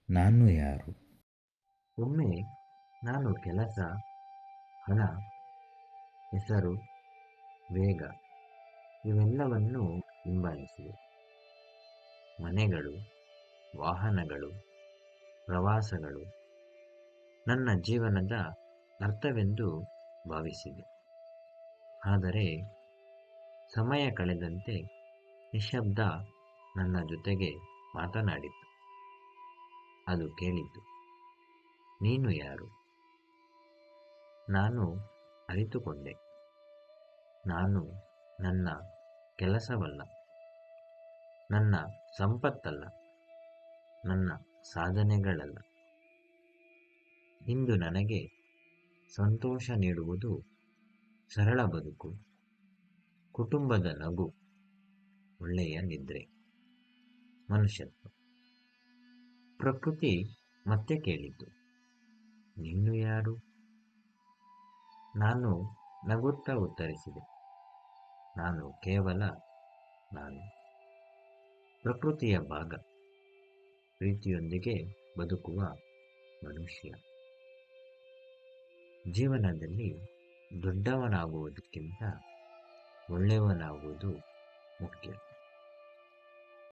ನಾನು ಯಾರು? ಒಮ್ಮೆ ನಾನು ಕೆಲಸ, ಹಣ, ಹೆಸರು, ವೇಗ ಇವೆಲ್ಲವನ್ನೂ ಹಿಂಬಾಲಿಸಿದೆ. ಮನೆಗಳು, ವಾಹನಗಳು, ಪ್ರವಾಸಗಳು ನನ್ನ ಜೀವನದ ಅರ್ಥವೆಂದು ಭಾವಿಸಿದೆ. ಆದರೆ ಸಮಯ ಕಳೆದಂತೆ ನಿಶಬ್ದ ನನ್ನ ಜೊತೆಗೆ ಮಾತನಾಡಿತು. ಅದು ಕೇಳಿತು, ನೀನು ಯಾರು? ನಾನು ಅರಿತುಕೊಂಡೆ, ನಾನು ನನ್ನ ಕೆಲಸವಲ್ಲ, ನನ್ನ ಸಂಪತ್ತಲ್ಲ, ನನ್ನ ಸಾಧನೆಗಳಲ್ಲ. ಇಂದು ನನಗೆ ಸಂತೋಷ ನೀಡುವುದು ಸರಳ ಬದುಕು, ಕುಟುಂಬದ ನಗು, ಒಳ್ಳೆಯ ನಿದ್ರೆ, ಮನುಷ್ಯತ್ವ. ಪ್ರಕೃತಿ ಮತ್ತೆ ಕೇಳಿತು, ನೀನು ಯಾರು? ನಾನು ನಗುತ್ತಾ ಉತ್ತರಿಸಿದೆ, ನಾನು ಕೇವಲ ನಾನು, ಪ್ರಕೃತಿಯ ಭಾಗ, ಪ್ರೀತಿಯೊಂದಿಗೆ ಬದುಕುವ ಮನುಷ್ಯ. ಜೀವನದಲ್ಲಿ ದೊಡ್ಡವನಾಗುವುದಕ್ಕಿಂತ ಒಳ್ಳೆಯವನಾಗುವುದು ಮುಖ್ಯ.